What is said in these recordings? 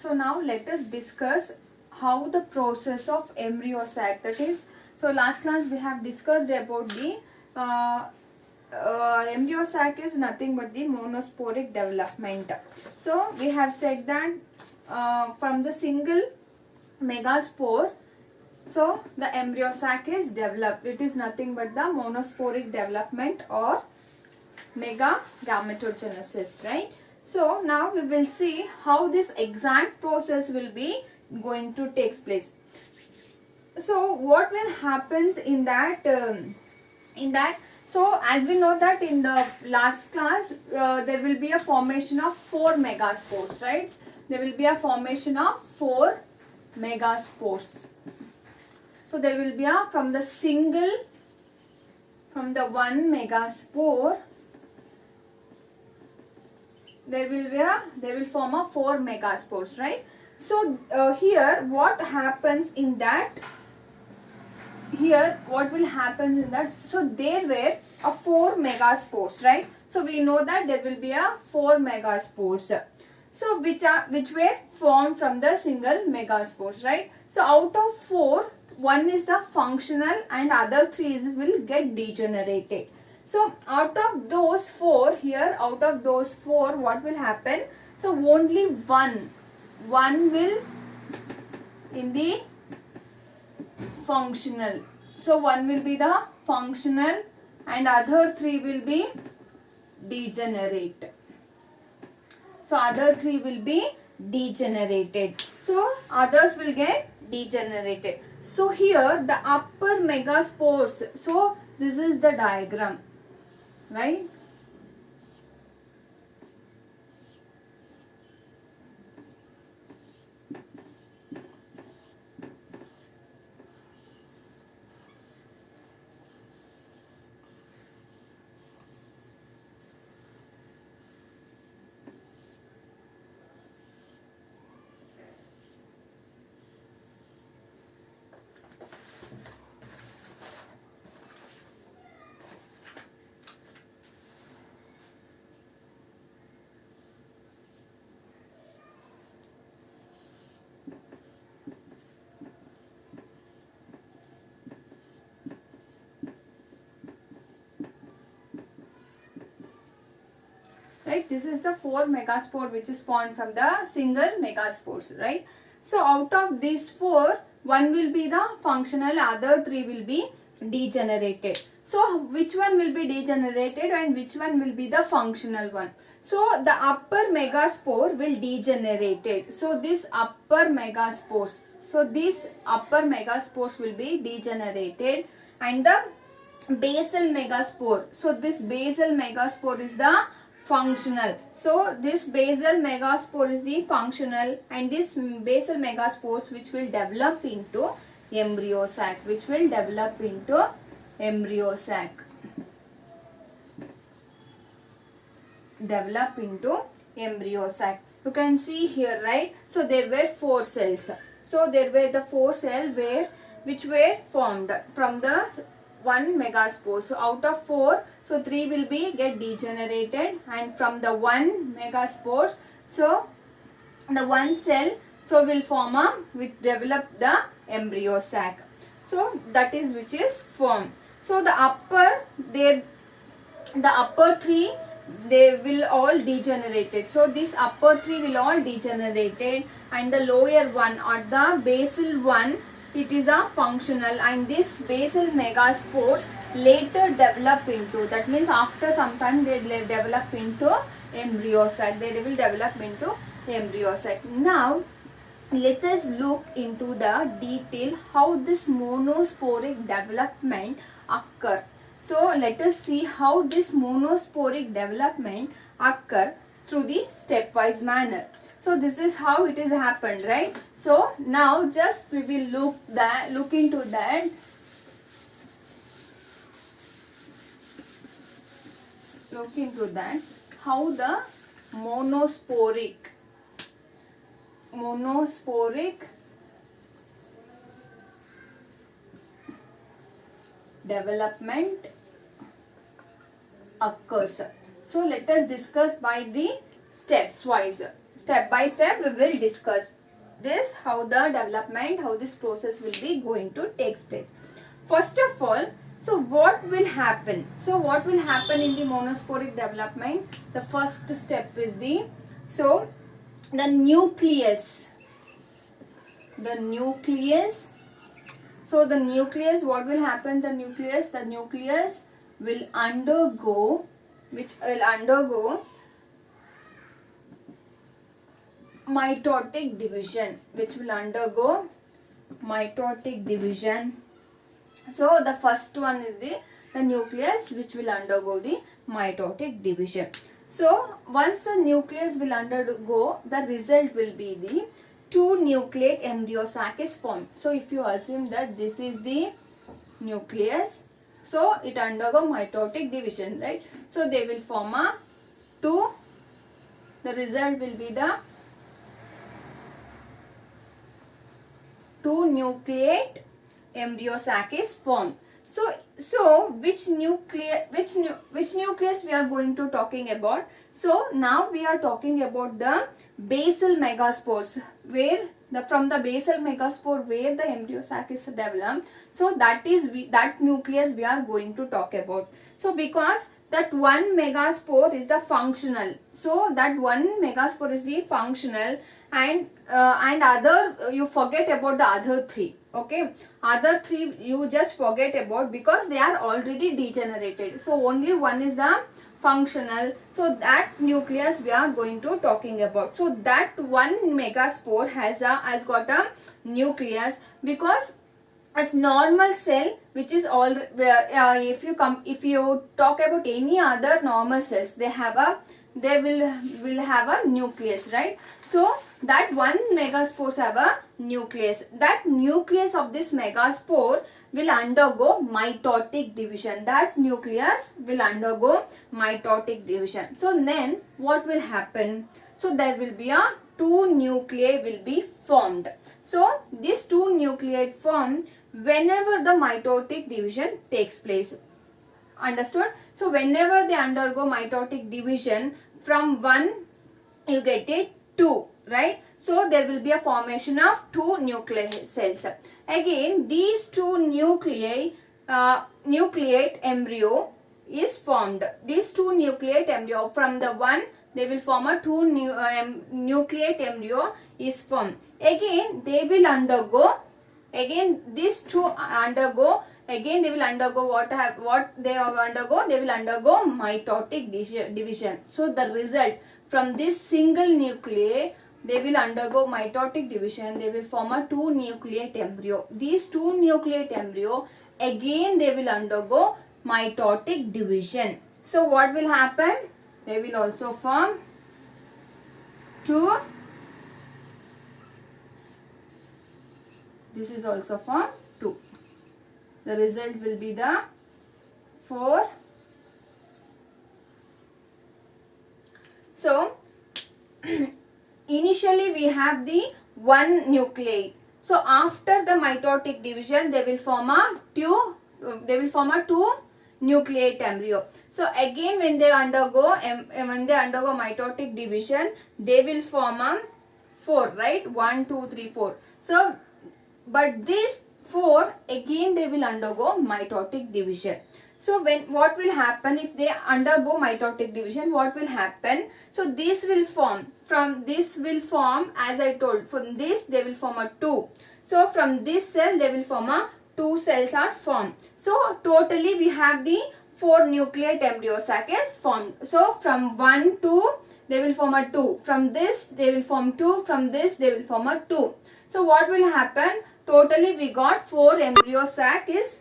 So now let us discuss how the process of embryo sac, that is, so last class we have discussed about the embryo sac is nothing but the monosporic development. So we have said that from the single megaspore, so the embryo sac is developed. It is nothing but the monosporic development or megagametogenesis, right? So now we will see how this exact process will be going to take place. So what will happens in that so as we know that in the last class there will be a formation of 4 megaspores, right? There will be a formation of 4 megaspores. So there will be a from the one megaspore they will form a 4 megaspores, right? So here what happens in that, so there were a 4 megaspores, right? So we know that there will be a 4 megaspores, so which were formed from the single megaspores, right? So out of 4, 1 is the functional and other 3 will get degenerated. So out of those 4 here, what will happen? So only one will in the functional. So 1 will be the functional and other 3 will be degenerate. So other 3 will be degenerated. So others will get degenerated. So here the upper megaspores. So this is the diagram, right? Right, this is the 4 megaspore which is formed from the single megaspores, right? So out of these 4, 1 will be the functional, other 3 will be degenerated. So which one will be degenerated and which one will be the functional one? So the upper megaspore will degenerated. So this upper megaspores, will be degenerated, and the basal megaspore, so this basal megaspore is the functional. So this basal megaspore is the functional, and this basal megaspores which will develop into embryo sac, You can see here, right? So there were 4 cells. So there were the 4 cells which were formed from the 1 megaspore. So out of 4, so 3 will be get degenerated, and from the 1 megaspore, so the 1 cell will develop the embryo sac. So that is which is formed. So the upper 3 they will all degenerated. So this upper 3 will all degenerated, and the lower one or the basal one, it is a functional, and this basal megaspores later develop into, that means after some time they will develop into embryo sac. Now let us look into the detail how this monosporic development occur. So let us see how this monosporic development occur through the stepwise manner. So this is how it is happened, right? So now just we will look into that. How the monosporic development occurs. So let us discuss by the steps wise. Step by step we will discuss. this, how the development, how this process will be going to take place. First of all, so what will happen? So what will happen in the monosporic development? The first step is the nucleus. The nucleus. So the nucleus, what will happen? The nucleus will undergo, mitotic division, So the first one is the nucleus which will undergo the mitotic division. So once the nucleus will undergo, the result will be the 2-nucleate embryo sac is formed. So if you assume that this is the nucleus, so it undergo mitotic division, right? So they will form a 2. The result will be the 2-nucleate embryo sac is formed. So which nucleus we are going to talking about? So now we are talking about the basal megaspores, where from the basal megaspore where the embryo sac is developed. So that nucleus we are going to talk about. So because that one megaspore is the functional, so that one megaspore is the functional, and other you forget about the other 3. Okay, other 3 you just forget about because they are already degenerated. So only one is the functional. So that nucleus we are going to talking about. So that one megaspore has got a nucleus, because as normal cell, which is all if you talk about any other normal cells, they will have a nucleus, right? So that one megaspores have a nucleus. That nucleus of this megaspore will undergo mitotic division. That nucleus will undergo mitotic division. So then what will happen? So there will be a 2 nuclei will be formed. So this 2 nuclei form whenever the mitotic division takes place. Understood? So whenever they undergo mitotic division, from 1 you get it 2, right? So there will be a formation of 2 nuclear cells. Again, these 2 nucleate embryo is formed. These 2 nucleate embryo, from the 1 they will form a 2 nucleate embryo is formed. Again they will undergo, again these 2 undergo, again they will undergo they will undergo mitotic division. So the result from this single nuclei, they will undergo mitotic division. They will form a 2 nucleate embryo. These 2 nucleate embryo, again they will undergo mitotic division. So what will happen? They will also form 2. This is also form 2. The result will be the 4. So initially we have the 1 nuclei. So after the mitotic division, they will form a 2 nucleate embryo. So again when they undergo mitotic division, they will form a 4, right? 1, 2, 3, 4. So but these 4 again they will undergo mitotic division. So what will happen if they undergo mitotic division? What will happen? So this will form, as I told, from this they will form a 2. So from this cell they will form a 2 cells are formed. So totally we have the 4 nucleate embryo sac is formed. So from 1 to they will form a 2. From this they will form 2. From this they will form a 2. So what will happen? Totally we got 4 embryo sac is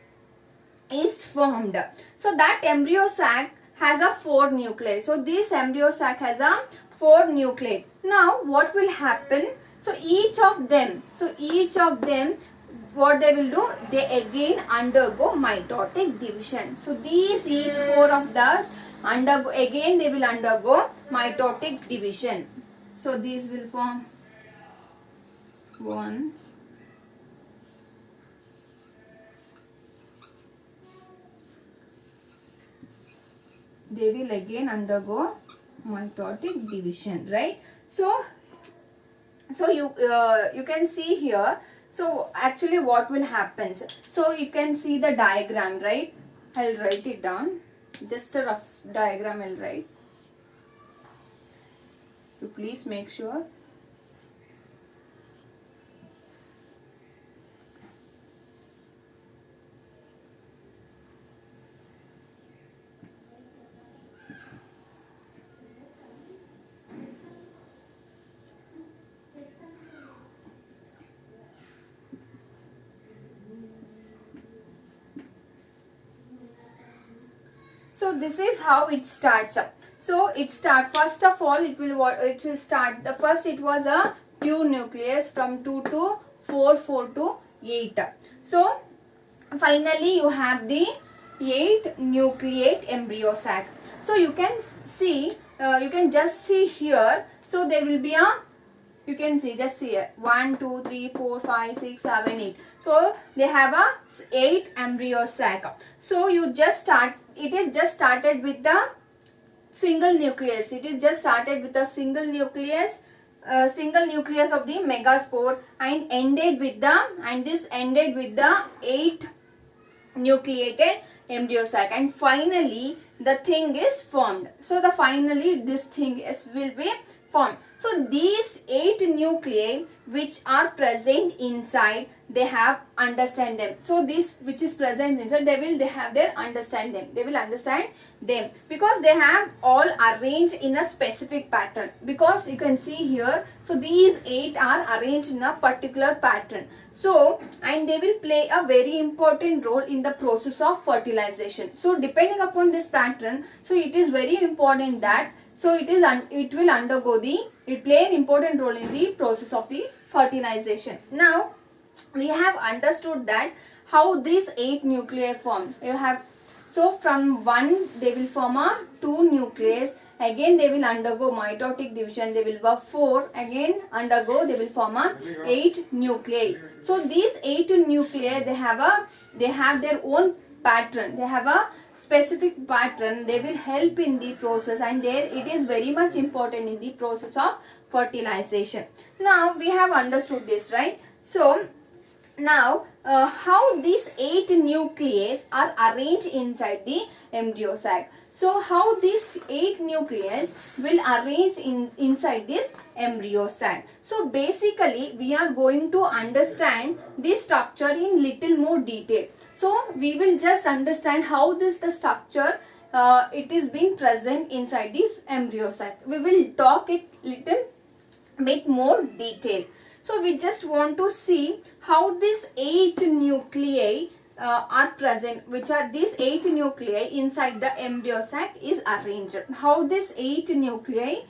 formed. So that embryo sac has a 4 nuclei. So this embryo sac has a 4 nuclei. Now what will happen? So each of them what they will do? They again undergo mitotic division. So these each 4 of the they will undergo mitotic division. So these will form 1, they will again undergo mitotic division, right? So So you can see here. So actually what will happen? So you can see the diagram, right? I'll write it down. Just a rough diagram I'll write. You please make sure. So this is how it starts up. So it first of all it will start, the first it was a pure nucleus from 2 to 4, 4 to 8. So finally you have the 8 nucleate embryo sac. So you can see, you can just see here. So there will be a, you can see, just see it, 1 2 3 4 5 6 7 8. So they have a 8 embryo sac. So you just start, it is just started with the single nucleus. It is just started with a single nucleus of the megaspore, and ended with the, and this ended with the 8 nucleated embryo sac, and finally the thing is formed. So the finally this thing will be formed. So these 8 nuclei which are present inside, they have understand them. So this which is present inside, they have their understand them. They will understand them because they have all arranged in a specific pattern. Because you can see here, so these 8 are arranged in a particular pattern. So, and they will play a very important role in the process of fertilization. So depending upon this pattern, so it is very important that, so it will undergo the, it play an important role in the process of the fertilization. Now we have understood that how these 8 nuclei form. You have, so from 1 they will form a 2 nucleus, again they will undergo mitotic division, they will work 4, again undergo, they will form a 8 nuclei. So these 8 nuclei, they have their own pattern, they have a specific pattern, they will help in the process, and there it is very much important in the process of fertilization. Now we have understood this, right? So now how these 8 nuclei are arranged inside the embryo sac. So how these 8 nuclei will arrange inside this embryo sac. So basically we are going to understand this structure in little more detail. So we will just understand how the structure it is being present inside this embryo sac. We will talk it little bit more detail. So we just want to see how these 8 nuclei are present, which are these 8 nuclei inside the embryo sac is arranged. How this 8 nuclei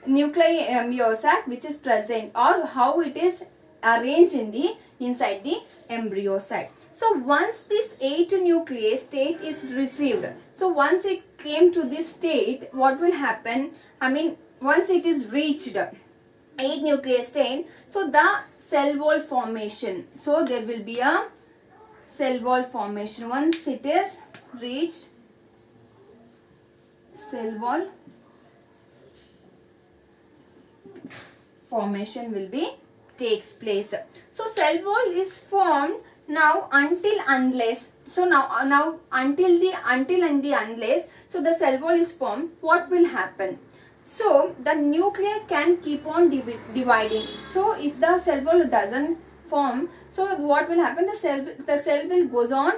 embryo sac which is present, or how it is arranged in the inside the embryo sac. So once this 8 nuclei state is received, so once it came to this state, what will happen? I mean, once it is reached 8 nuclei state, so the cell wall formation. So there will be a cell wall formation. Once it is reached, cell wall formation will be takes place. So cell wall is formed now until unless. So now until and the unless. So the cell wall is formed. What will happen? So the nuclei can keep on dividing. So if the cell wall doesn't form, so what will happen? The cell will goes on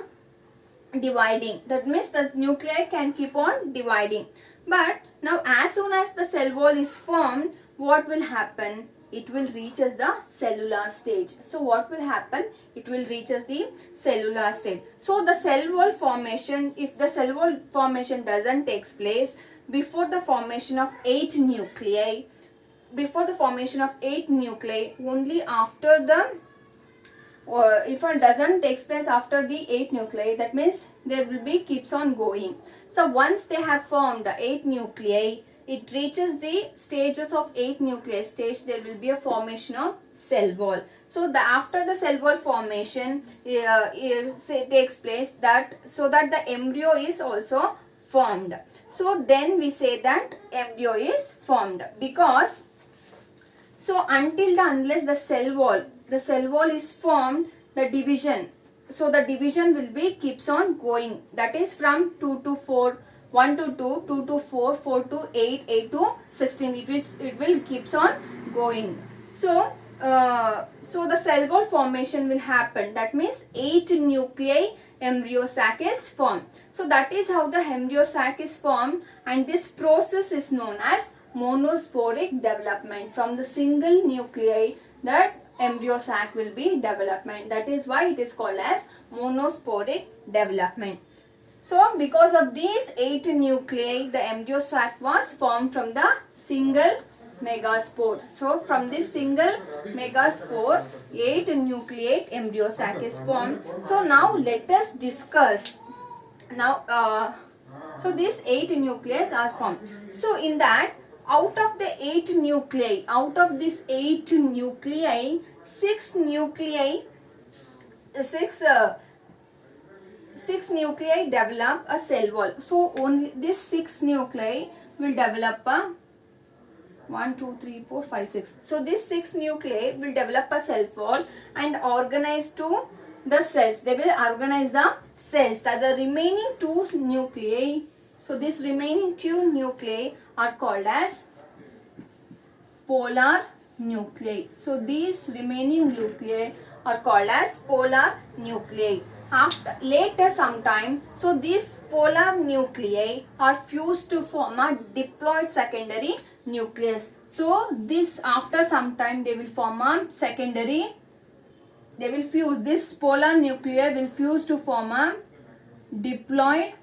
dividing. That means the nuclei can keep on dividing. But now as soon as the cell wall is formed, what will happen? It will reach as the cellular stage. So what will happen? It will reach as the cellular stage. So the cell wall formation, if the cell wall formation doesn't take place before the formation of 8 nuclei, only after the, if it doesn't take place after the 8 nuclei, that means there will be keeps on going. So once they have formed the 8 nuclei, it reaches the stages of 8 nuclei stage, there will be a formation of cell wall. So after the cell wall formation takes place, so that the embryo is also formed. So then we say that embryo is formed, because So unless the cell wall is formed, the division. So the division will be keeps on going. That is from 2 to 4, 1 to 2, 2 to 4, 4 to 8, 8 to 16. It will keeps on going. So so the cell wall formation will happen. That means 8 nuclei embryo sac is formed. So that is how the embryo sac is formed, and this process is known as monosporic development. From the single nuclei, that embryo sac will be development. That is why it is called as monosporic development. So because of these 8 nuclei, the embryo sac was formed from the single megaspore. So from this single megaspore, 8 nucleate embryo sac is formed. So now let us discuss. Now so these 8 nucleus are formed. So in that, out of the 8 nuclei, out of this 8 nuclei, 6 nuclei develop a cell wall. So only this 6 nuclei will develop a 1, 2, 3, 4, 5, 6. So this 6 nuclei will develop a cell wall and organize to the cells. They will organize the cells. That the remaining 2 nuclei. So this remaining 2 nuclei are called as polar nuclei. So these remaining nuclei are called as polar nuclei. After later sometime, so these polar nuclei are fused to form a diploid secondary nucleus. So this after some time they will form a secondary. They will fuse. This polar nuclei will fuse to form a diploid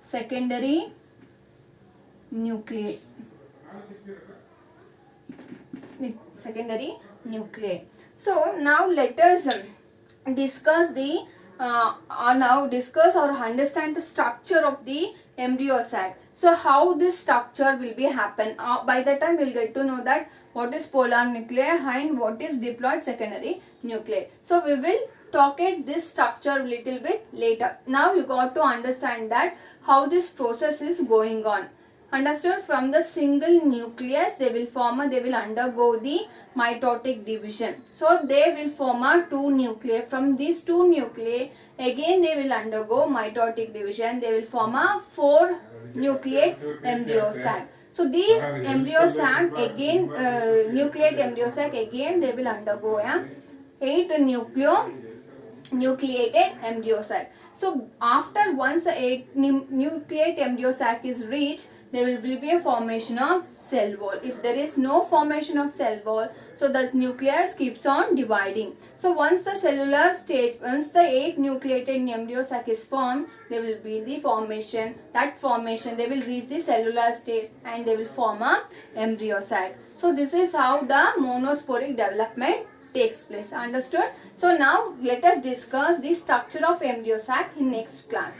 secondary nuclei. Secondary nuclei. So now let us discuss the discuss or understand the structure of the embryo sac. So how this structure will be happen. By that time we will get to know that what is polar nuclei and what is diploid secondary nuclei. So we will talk at this structure little bit later. Now you got to understand that how this process is going on. Understood? From the single nucleus they will undergo the mitotic division. So they will form a 2 nuclei. From these 2 nuclei again they will undergo mitotic division. They will form a 4 nucleate embryo sac. So these embryo sac again nucleate embryo sac again they will undergo 8 nucleated embryo sac. So after once the 8 nucleate embryo sac is reached, there will be a formation of cell wall. If there is no formation of cell wall, so the nucleus keeps on dividing. So once the cellular stage, once the 8 nucleated embryo sac is formed, there will be the formation. That formation, they will reach the cellular stage and they will form a embryo sac. So this is how the monosporic development takes place. Understood? So now let us discuss the structure of embryo sac in next class.